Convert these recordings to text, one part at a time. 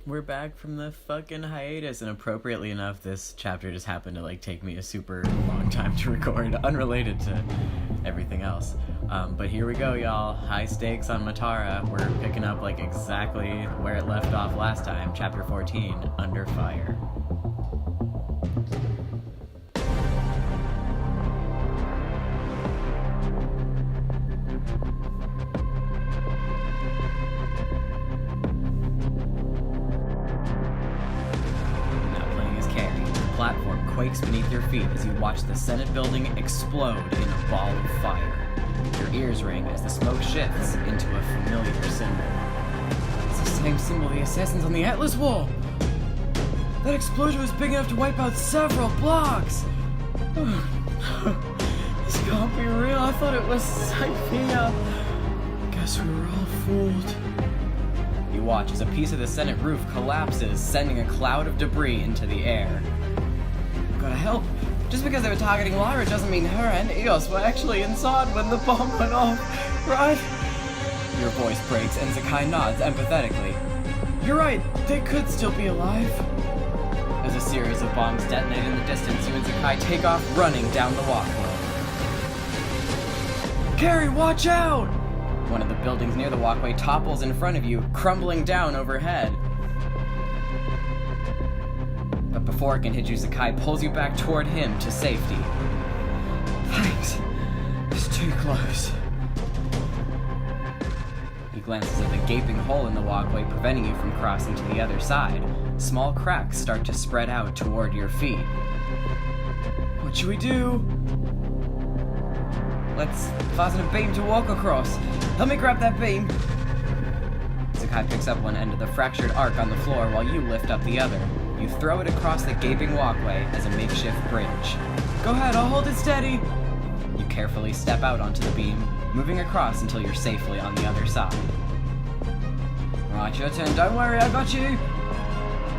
We're back from the fucking hiatus, and appropriately enough, this chapter just happened to take take me a super long time to record, unrelated to everything else. But here we go, y'all. High stakes on Matara. We're picking up exactly where it left off last time. Chapter 14, Under Fire. Platform quakes beneath your feet as you watch the Senate building explode in a ball of fire. Your ears ring as the smoke shifts into a familiar symbol. It's the same symbol the assassins on the Atlas wall! That explosion was big enough to wipe out several blocks! This can't be real, I thought it was Cyphia. Guess we were all fooled. You watch as a piece of the Senate roof collapses, sending a cloud of debris into the air. Gotta help. Just because they were targeting Lyra doesn't mean her and Eos were actually inside when the bomb went off, right? Your voice breaks and Zakai nods empathetically. You're right, they could still be alive. As a series of bombs detonate in the distance, you and Zakai take off running down the walkway. Carrie, watch out! One of the buildings near the walkway topples in front of you, crumbling down overhead. But before it can hit you, Zakai pulls you back toward him to safety. Thanks. It's too close. He glances at the gaping hole in the walkway, preventing you from crossing to the other side. Small cracks start to spread out toward your feet. What should we do? Let's fasten a beam to walk across. Help me grab that beam. Zakai picks up one end of the fractured arc on the floor while you lift up the other. You throw it across the gaping walkway as a makeshift bridge. Go ahead, I'll hold it steady. You carefully step out onto the beam, moving across until you're safely on the other side. Right, your turn, don't worry, I got you.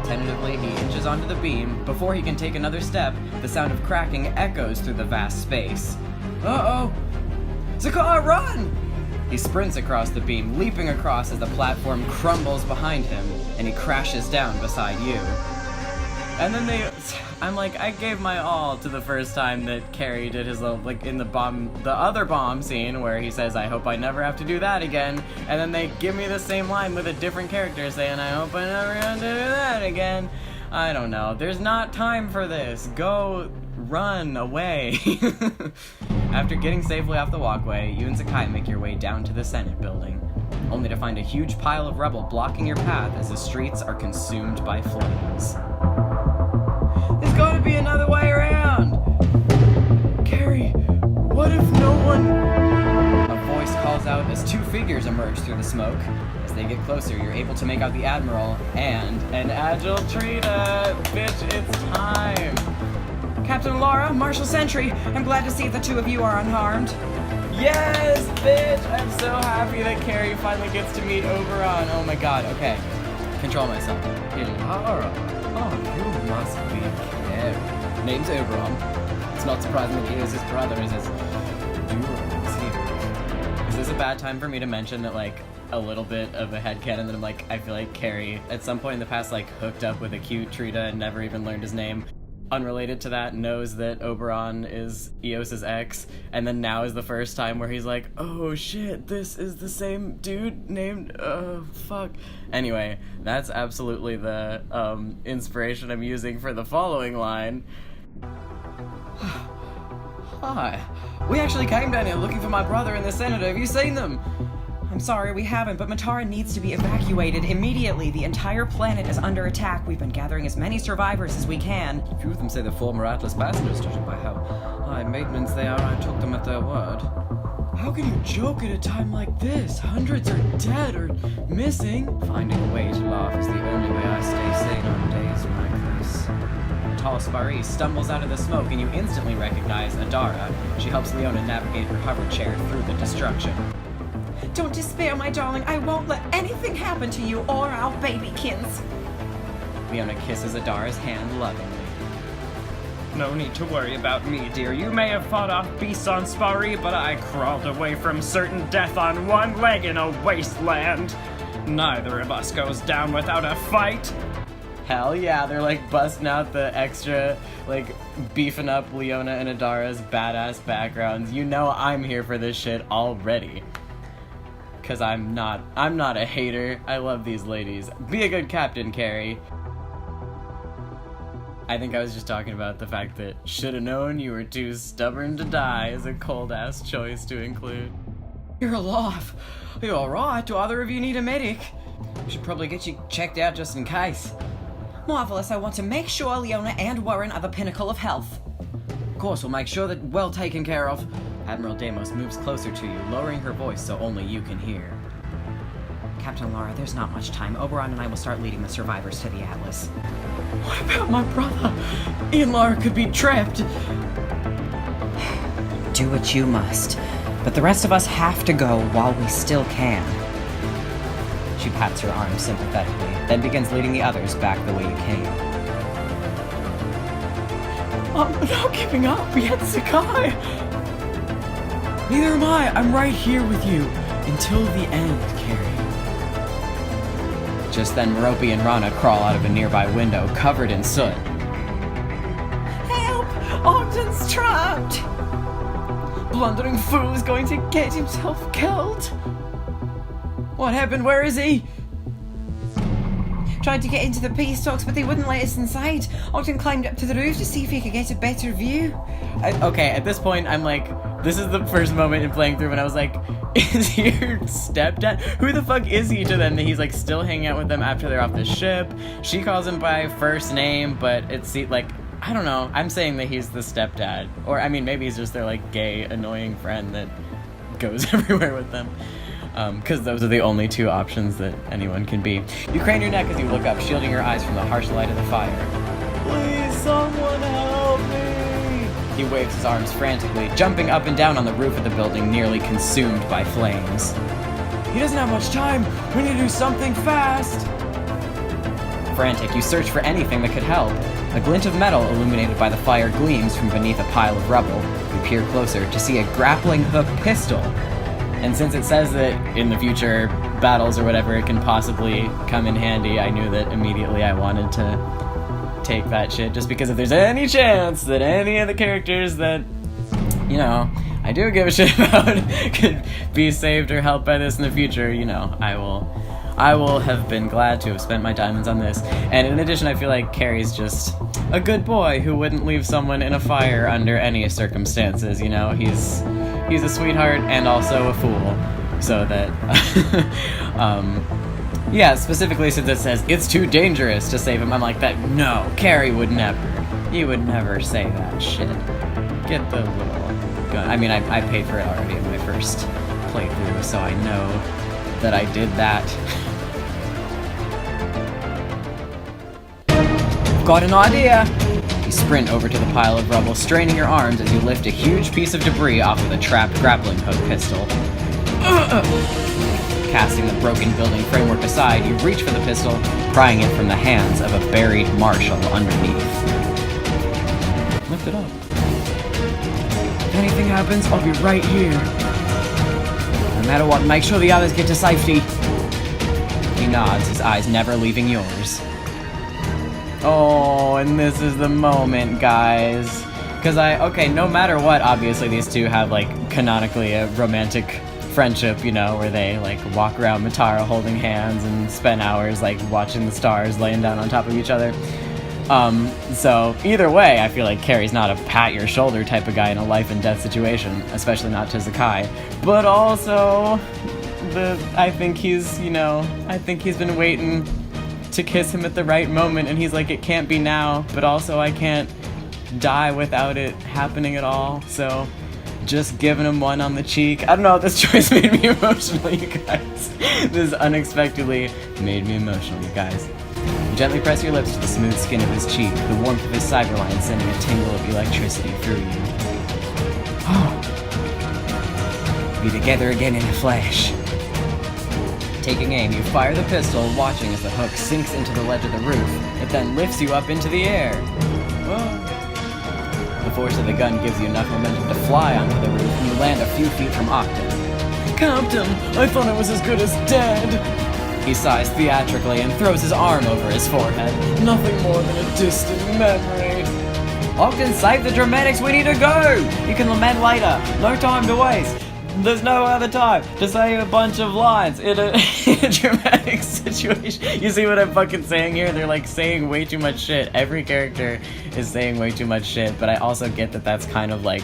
Tentatively, he inches onto the beam. Before he can take another step, the sound of cracking echoes through the vast space. Uh-oh! Zakai, run! He sprints across the beam, leaping across as the platform crumbles behind him, and he crashes down beside you. And then I gave my all to the first time that Carrie did his little, in the other bomb scene where he says, I hope I never have to do that again. And then they give me the same line with a different character saying, I hope I never have to do that again. I don't know. There's not time for this. Go run away. After getting safely off the walkway, you and Zakai make your way down to the Senate building, only to find a huge pile of rubble blocking your path as the streets are consumed by flames. There's gotta be another way around! Carrie, what if no one... A voice calls out as two figures emerge through the smoke. As they get closer, you're able to make out the Admiral and an agile Trita. Bitch, it's time! Captain Laura, Marshal Sentry, I'm glad to see the two of you are unharmed. Yes, bitch! I'm so happy that Carrie finally gets to meet Oberon. Oh my god, okay. Control myself. Laura. Oh, you must be Carrie. Name's Oberon. It's not surprising that Eos' brother is as durable as he. Is this a bad time for me to mention that, a little bit of a headcanon that I feel like Carrie, at some point in the past, hooked up with a cute Trita and never even learned his name? Unrelated to that, knows that Oberon is Eos' ex, and then now is the first time where he's like, oh shit, this is the same dude named, fuck. Anyway, that's absolutely the, inspiration I'm using for the following line. Hi. We actually came down here looking for my brother and the senator. Have you seen them? I'm sorry, we haven't, but Matara needs to be evacuated immediately. The entire planet is under attack. We've been gathering as many survivors as we can. A few of them say they're former Atlas passengers, judging by how high maintenance they are. I took them at their word. How can you joke at a time like this? Hundreds are dead or missing. Finding a way to laugh is the only way I stay sane on days like this. Tall Spari stumbles out of the smoke and you instantly recognize Adara. She helps Leona navigate her hover chair through the destruction. Don't despair, my darling. I won't let anything happen to you or our babykins. Leona kisses Adara's hand lovingly. No need to worry about me, dear. You may have fought off beasts on Spari, but I crawled away from certain death on one leg in a wasteland. Neither of us goes down without a fight. Hell yeah, they're like busting out the extra, like beefing up Leona and Adara's badass backgrounds. You know I'm here for this shit already. Cause I'm not a hater. I love these ladies. Be a good captain, Carrie. I think I was just talking about the fact that shoulda known you were too stubborn to die is a cold ass choice to include. You're alive. Are you alright? Do either of you need a medic? We should probably get you checked out just in case. Marvelous, I want to make sure Leona and Warren are the pinnacle of health. Of course, we'll make sure that well taken care of. Admiral Deimos moves closer to you, lowering her voice so only you can hear. Captain Lara, there's not much time. Oberon and I will start leading the survivors to the Atlas. What about my brother? He and Lara could be trapped. Do what you must, but the rest of us have to go while we still can. She pats her arm sympathetically, then begins leading the others back the way you came. I'm not giving up yet, Sakai! Neither am I! I'm right here with you, until the end, Carrie. Just then, Merope and Rana crawl out of a nearby window, covered in soot. Help! Ogden's trapped! Blundering fool is going to get himself killed! What happened? Where is he? Tried to get into the peace talks, but they wouldn't let us inside. Ogden climbed up to the roof to see if he could get a better view. Okay, at this point, I'm like, this is the first moment in playing through when I was like, is he your stepdad? Who the fuck is he to them that he's like still hanging out with them after they're off the ship? She calls him by first name, but it's like, I don't know. I'm saying that he's the stepdad. Or, I mean, maybe he's just their like gay, annoying friend that goes everywhere with them. Because those are the only two options that anyone can be. You crane your neck as you look up, shielding your eyes from the harsh light of the fire. Please, someone help me! He waves his arms frantically, jumping up and down on the roof of the building, nearly consumed by flames. He doesn't have much time! We need to do something fast! Frantic, you search for anything that could help. A glint of metal illuminated by the fire gleams from beneath a pile of rubble. You peer closer to see a grappling hook pistol. And since it says that in the future battles or whatever it can possibly come in handy, I knew that immediately I wanted to take that shit, just because if there's any chance that any of the characters that, you know, I do give a shit about could be saved or helped by this in the future, you know, I will have been glad to have spent my diamonds on this. And in addition, I feel like Carrie's just a good boy who wouldn't leave someone in a fire under any circumstances, you know, he's a sweetheart and also a fool, so that, yeah, specifically since it says it's too dangerous to save him, I'm like, that, no, Carrie would never, he would never say that shit. Get the little gun. I mean, I paid for it already in my first playthrough, so I know that I did that. Got an idea! You sprint over to the pile of rubble, straining your arms as you lift a huge piece of debris off of the trapped grappling hook pistol. Casting the broken building framework aside, you reach for the pistol, prying it from the hands of a buried marshal underneath. Lift it up. If anything happens, I'll be right here. No matter what, make sure the others get to safety. He nods, his eyes never leaving yours. Oh, and this is the moment, guys. Because okay, no matter what, obviously these two have, like, canonically a romantic friendship, you know, where they, like, walk around Matara holding hands and spend hours, like, watching the stars laying down on top of each other. So, either way, I feel like Carrie's not a pat-your-shoulder type of guy in a life-and-death situation, especially not to Sakai. But also, I think he's been waiting to kiss him at the right moment, and he's like, it can't be now, but also I can't die without it happening at all, so just giving him one on the cheek. I don't know, this choice made me emotional, you guys. This unexpectedly made me emotional, you guys. You gently press your lips to the smooth skin of his cheek, the warmth of his cyberline sending a tingle of electricity through you. Oh. Be together again in the flesh. Taking aim, you fire the pistol, watching as the hook sinks into the ledge of the roof. It then lifts you up into the air. Whoa. The force of the gun gives you enough momentum to fly onto the roof, and you land a few feet from Octa. Captain, I thought I was as good as dead. He sighs theatrically and throws his arm over his forehead. Nothing more than a distant memory. Ogden, save the dramatics, we need to go! You can lament later. No time to waste. There's no other time to say a bunch of lines in a dramatic situation. You see what I'm fucking saying here? They're like saying way too much shit. Every character is saying way too much shit, but I also get that that's kind of like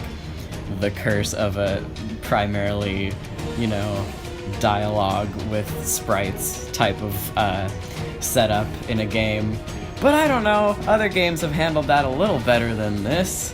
the curse of a primarily, you know, dialogue with sprites type of setup in a game. But I don't know, other games have handled that a little better than this.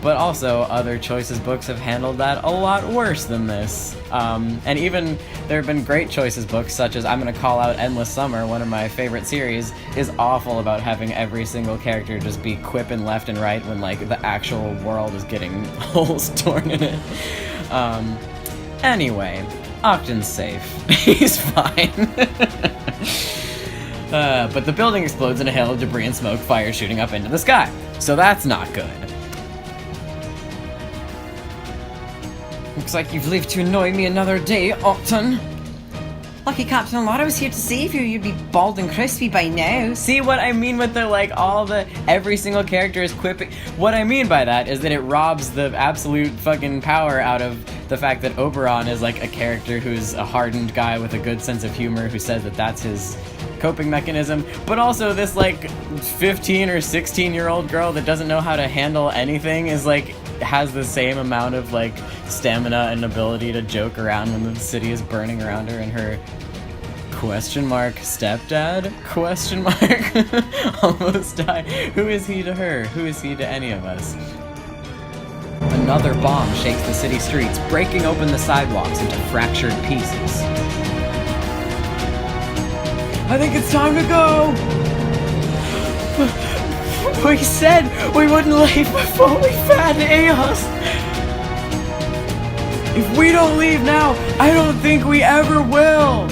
But also, other Choices books have handled that a lot worse than this. And even, there have been great Choices books, such as I'm gonna call out Endless Summer, one of my favorite series, is awful about having every single character just be quipping left and right when, like, the actual world is getting holes torn in it. Anyway, Octon's safe. He's fine. But the building explodes in a hail of debris and smoke, fire shooting up into the sky. So that's not good. Looks like you've lived to annoy me another day, Octon. Lucky Captain Lara was here to save you. You'd be bald and crispy by now. See what I mean with the, like, every single character is quipping? What I mean by that is that it robs the absolute fucking power out of the fact that Oberon is, like, a character who's a hardened guy with a good sense of humor who says that that's his coping mechanism, but also this, like, 15 or 16-year-old girl that doesn't know how to handle anything is, like, has the same amount of, like, stamina and ability to joke around when the city is burning around her, and her stepdad almost died. Who is he to her? Who is he to any of us? Another bomb shakes the city streets, breaking open the sidewalks into fractured pieces. I think it's time to go! We said we wouldn't leave before we found Eos! If we don't leave now, I don't think we ever will!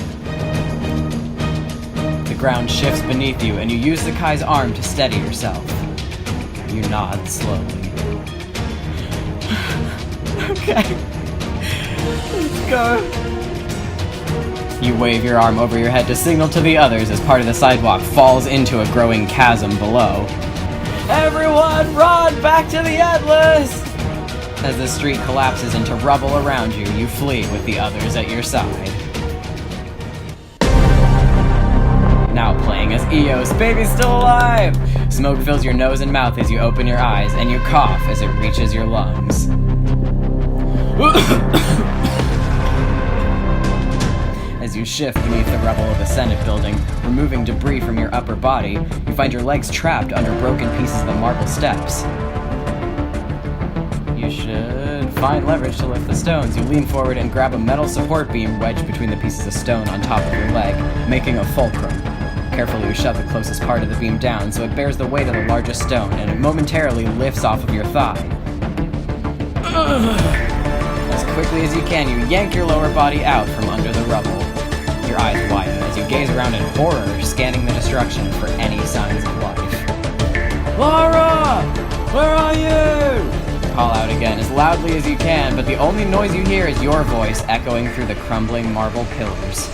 The ground shifts beneath you, and you use Zakai's arm to steady yourself. You nod slowly. Okay. Let's go. You wave your arm over your head to signal to the others as part of the sidewalk falls into a growing chasm below. Everyone run back to the Atlas! As the street collapses into rubble around you, you flee with the others at your side. Now playing as Eos, baby's still alive! Smoke fills your nose and mouth as you open your eyes, and you cough as it reaches your lungs. As you shift beneath the rubble of the Senate building, removing debris from your upper body, you find your legs trapped under broken pieces of the marble steps. You should find leverage to lift the stones. You lean forward and grab a metal support beam wedged between the pieces of stone on top of your leg, making a fulcrum. Carefully, you shove the closest part of the beam down so it bears the weight of the largest stone, and it momentarily lifts off of your thigh. As quickly as you can, you yank your lower body out from under the rubble. Your eyes widen as you gaze around in horror, scanning the destruction for any signs of life. Lara! Where are you? Call out again as loudly as you can, but the only noise you hear is your voice echoing through the crumbling marble pillars.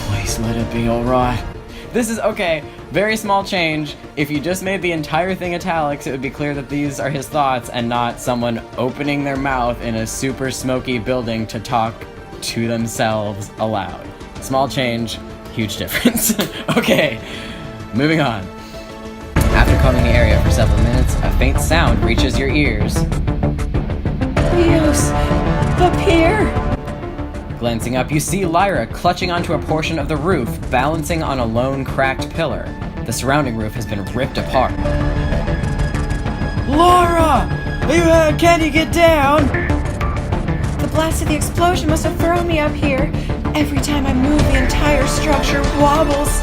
Please let it be alright. This is, okay, very small change. If you just made the entire thing italics, it would be clear that these are his thoughts and not someone opening their mouth in a super smoky building to talk to themselves aloud. Small change, huge difference. Okay, moving on. After combing the area for several minutes, a faint sound reaches your ears. Eos, the pier! Glancing up, you see Lyra clutching onto a portion of the roof, balancing on a lone cracked pillar. The surrounding roof has been ripped apart. Laura! Can you get down? The blast of the explosion must have thrown me up here. Every time I move, the entire structure wobbles.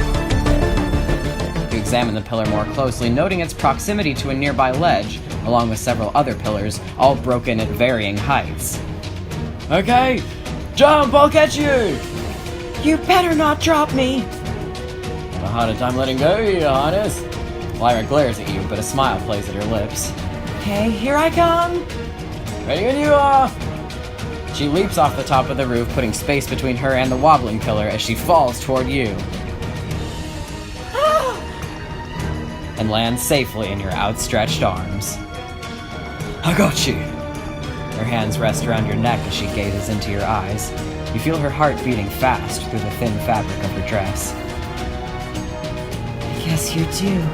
You examine the pillar more closely, noting its proximity to a nearby ledge, along with several other pillars, all broken at varying heights. Okay, jump, I'll catch you! You better not drop me! Have a harder time letting go, Your Highness. Lyra glares at you, but a smile plays at her lips. Okay, here I come! Ready when you are! She leaps off the top of the roof, putting space between her and the wobbling pillar as she falls toward you. And lands safely in your outstretched arms. I got you! Her hands rest around your neck as she gazes into your eyes. You feel her heart beating fast through the thin fabric of her dress. I guess you do.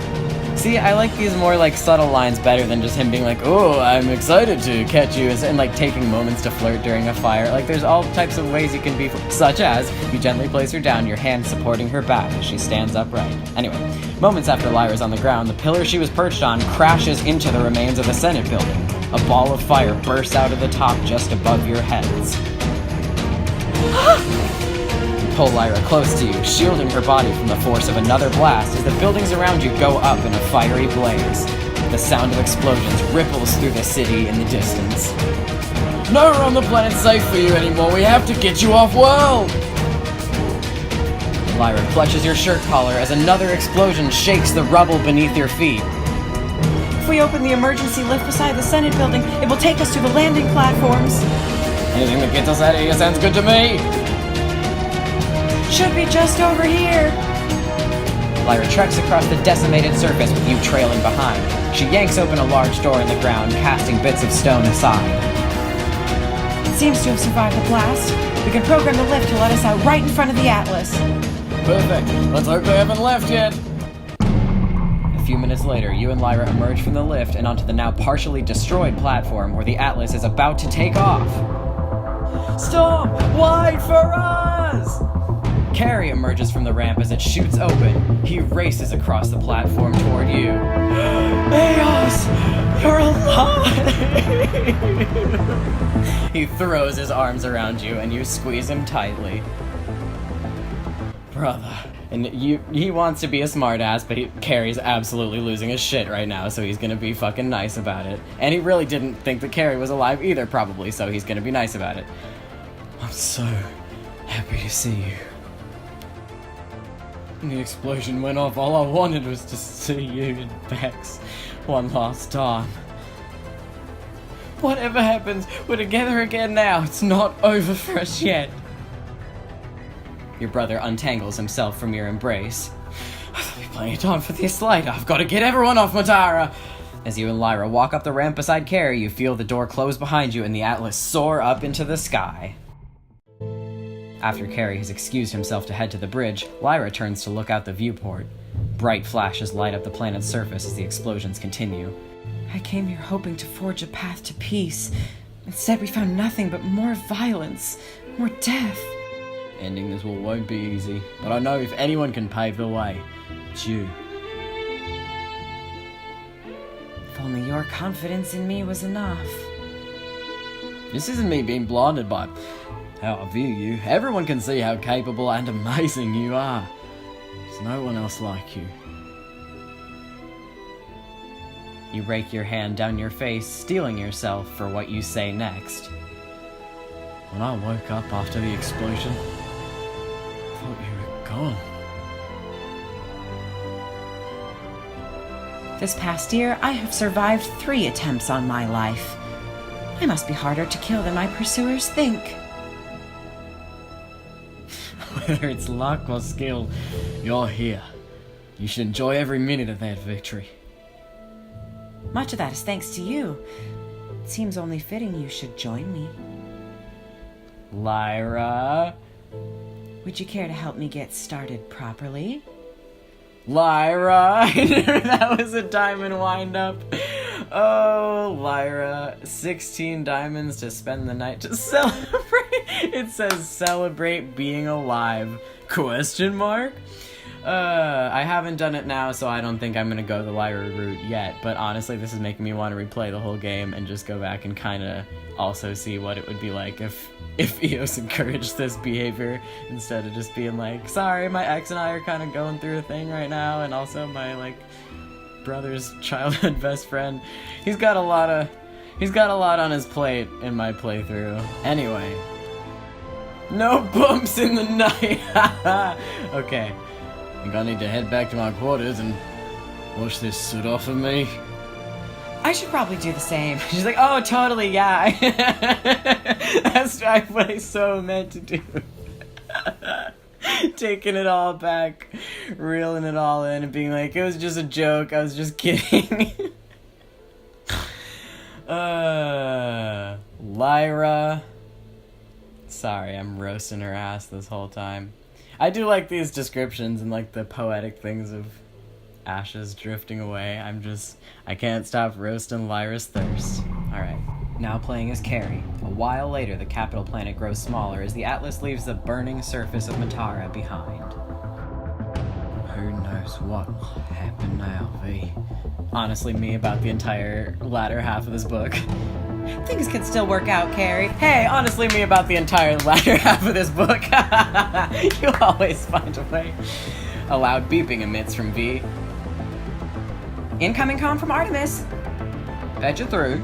See, I like these more like subtle lines better than just him being like, oh, I'm excited to catch you, and like taking moments to flirt during a fire. Like there's all types of ways you can be, such as you gently place her down, your hand supporting her back as she stands upright. Anyway, moments after Lyra's on the ground, the pillar she was perched on crashes into the remains of the Senate building. A ball of fire bursts out of the top just above your heads. Pull Lyra close to you, shielding her body from the force of another blast as the buildings around you go up in a fiery blaze. The sound of explosions ripples through the city in the distance. Nowhere on the planet's safe for you anymore, we have to get you off-world! Lyra clutches your shirt collar as another explosion shakes the rubble beneath your feet. If we open the emergency lift beside the Senate building, it will take us to the landing platforms. Anything that gets us out of here sounds good to me! Should be just over here. Lyra treks across the decimated surface with you trailing behind. She yanks open a large door in the ground, casting bits of stone aside. It seems to have survived the blast. We can program the lift to let us out right in front of the Atlas. Perfect. Let's hope they haven't left yet. A few minutes later, you and Lyra emerge from the lift and onto the now partially destroyed platform where the Atlas is about to take off. Stop! Wait for us! Carrie emerges from the ramp as it shoots open. He races across the platform toward you. Eos! You're alive! He throws his arms around you and you squeeze him tightly. Brother. And he wants to be a smartass, but Carrie's absolutely losing his shit right now, so he's gonna be fucking nice about it. And he really didn't think that Carrie was alive either, probably, so he's gonna be nice about it. I'm so happy to see you. When the explosion went off, all I wanted was to see you and Bex one last time. Whatever happens, we're together again now. It's not over for us yet. Your brother untangles himself from your embrace. There'll be plenty of time for this later. I've got to get everyone off Matara. As you and Lyra walk up the ramp beside Carrie, you feel the door close behind you and the Atlas soar up into the sky. After Carrie has excused himself to head to the bridge, Lyra turns to look out the viewport. Bright flashes light up the planet's surface as the explosions continue. I came here hoping to forge a path to peace. Instead, we found nothing but more violence, more death. Ending this war won't be easy, but I know if anyone can pave the way, it's you. If only your confidence in me was enough. This isn't me being blinded by how I view you. Everyone can see how capable and amazing you are. There's no one else like you. You rake your hand down your face, steeling yourself for what you say next. When I woke up after the explosion, I thought you were gone. This past year, I have survived 3 attempts on my life. I must be harder to kill than my pursuers think. Whether it's luck or skill, you're here. You should enjoy every minute of that victory. Much of that is thanks to you. It seems only fitting you should join me. Lyra? Would you care to help me get started properly? Lyra! I knew that was a diamond wind-up. Oh, Lyra. 16 diamonds to spend the night to celebrate. It says celebrate being alive. Question mark? I haven't done it now, so I don't think I'm gonna go the Lyra route yet, but honestly, this is making me want to replay the whole game and just go back and kind of also see what it would be like if Eos encouraged this behavior instead of just being like, sorry, my ex and I are kind of going through a thing right now, and also my, like, brother's childhood best friend. He's got a lot on his plate in my playthrough. Anyway. No bumps in the night! Okay. I think I need to head back to my quarters and wash this soot off of me. I should probably do the same. She's like, oh, totally, yeah. That's what I so meant to do. Taking it all back, reeling it all in, and being like, it was just a joke, I was just kidding. Lyra. Sorry, I'm roasting her ass this whole time. I do like these descriptions and like the poetic things of ashes drifting away. I can't stop roasting Lyra's thirst. Alright, now playing as Carrie. A while later, the capital planet grows smaller as the Atlas leaves the burning surface of Matara behind. Who knows what will happen now, V? Honestly, me about the entire latter half of this book. Things can still work out, Carrie. Hey, honestly, me about the entire latter half of this book. You always find a way. A loud beeping emits from V. Incoming comm from Artemis. Patch it through.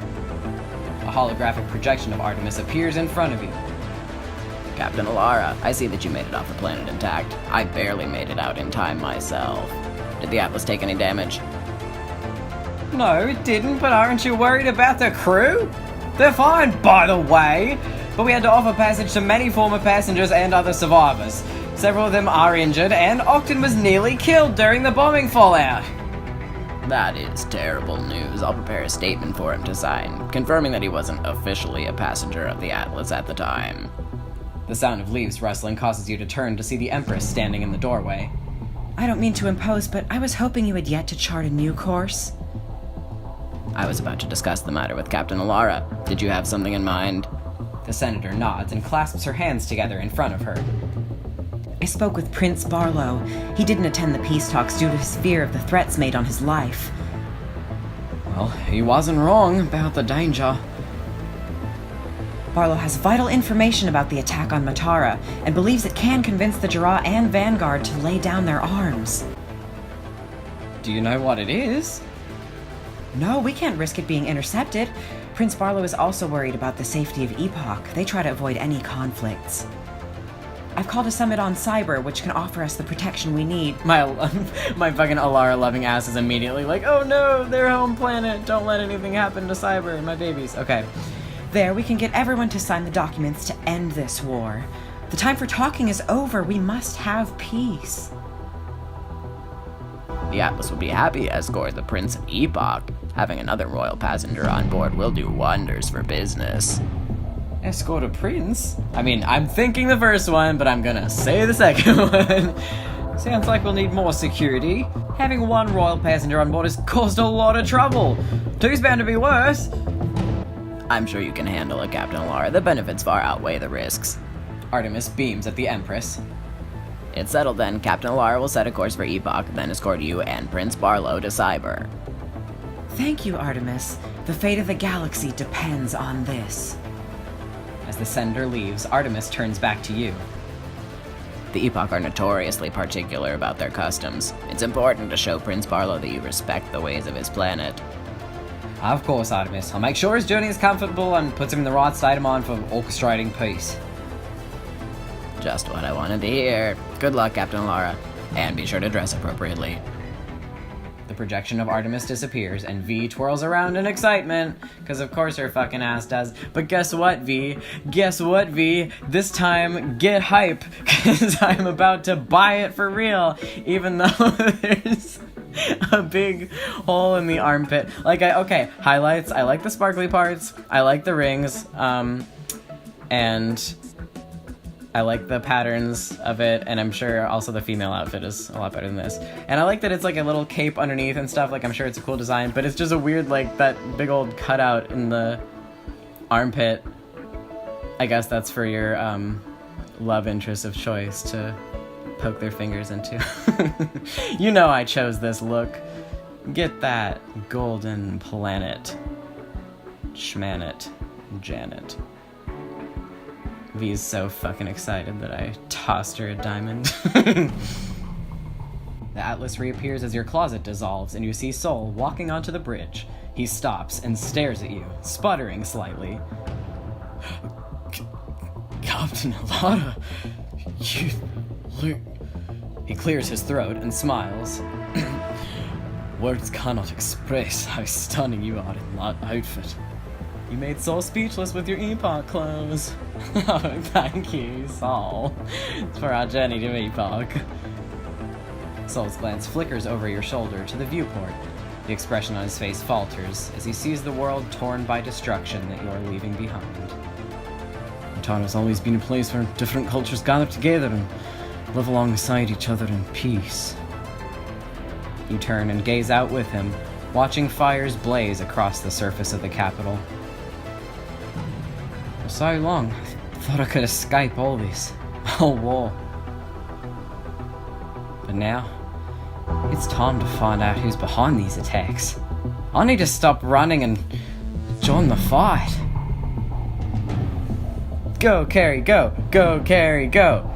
A holographic projection of Artemis appears in front of you. Captain Alara, I see that you made it off the planet intact. I barely made it out in time myself. Did the Atlas take any damage? No, it didn't, but aren't you worried about the crew? They're fine, by the way. But we had to offer passage to many former passengers and other survivors. Several of them are injured, and Octon was nearly killed during the bombing fallout. That is terrible news. I'll prepare a statement for him to sign, confirming that he wasn't officially a passenger of the Atlas at the time. The sound of leaves rustling causes you to turn to see the Empress standing in the doorway. I don't mean to impose, but I was hoping you had yet to chart a new course. I was about to discuss the matter with Captain Alara. Did you have something in mind? The senator nods and clasps her hands together in front of her. I spoke with Prince Barlow. He didn't attend the peace talks due to his fear of the threats made on his life. Well, he wasn't wrong about the danger. Barlow has vital information about the attack on Matara and believes it can convince the Jara and Vanguard to lay down their arms. Do you know what it is? No, we can't risk it being intercepted. Prince Barlow is also worried about the safety of Epoch. They try to avoid any conflicts. I've called a summit on cyber, which can offer us the protection we need. My fucking Alara loving ass is immediately like, oh no, their home planet, don't let anything happen to cyber and my babies. Okay. There, we can get everyone to sign the documents to end this war. The time for talking is over. We must have peace. The Atlas would be happy to escort the Prince of Epoch. Having another royal passenger on board will do wonders for business. Escort a prince? I mean, I'm thinking the first one, but I'm gonna say the second one. Sounds like we'll need more security. Having one royal passenger on board has caused a lot of trouble. Two's bound to be worse. I'm sure you can handle it, Captain Alara. The benefits far outweigh the risks. Artemis beams at the Empress. It's settled then. Captain Alara will set a course for Epoch, then escort you and Prince Barlow to Cyber. Thank you, Artemis. The fate of the galaxy depends on this. As the senator leaves, Artemis turns back to you. The Epoch are notoriously particular about their customs. It's important to show Prince Barlow that you respect the ways of his planet. Of course, Artemis. I'll make sure his journey is comfortable and puts him in the right state of mind for orchestrating peace. Just what I wanted to hear. Good luck, Captain Alara. And be sure to dress appropriately. The projection of Artemis disappears, and V twirls around in excitement, because of course her fucking ass does. But guess what, V? Guess what, V? This time, get hype, because I'm about to buy it for real, even though there's a big hole in the armpit. Okay, highlights, I like the sparkly parts, I like the rings, and I like the patterns of it, and I'm sure also the female outfit is a lot better than this. And I like that it's like a little cape underneath and stuff, like I'm sure it's a cool design, but it's just a weird, like, that big old cutout in the armpit. I guess that's for your, love interest of choice to poke their fingers into. You know I chose this look. Get that golden planet. Schmanet. Janet. V's so fucking excited that I tossed her a diamond. The Atlas reappears as your closet dissolves and you see Sol walking onto the bridge. He stops and stares at you, sputtering slightly. Captain Alara, you look... He clears his throat and smiles. Words cannot express how stunning you are in that outfit. You made Sol speechless with your Epoch clothes. Oh, thank you, Sol. It's for our journey to Epoch. Sol's glance flickers over your shoulder to the viewport. The expression on his face falters as he sees the world torn by destruction that you are leaving behind. Matara's always been a place where different cultures gather together and live alongside each other in peace. You turn and gaze out with him, watching fires blaze across the surface of the capital. For so long, I thought I could escape all this, all war. But now, it's time to find out who's behind these attacks. I need to stop running and join the fight. Go, Carrie, go! Go, Carrie, go!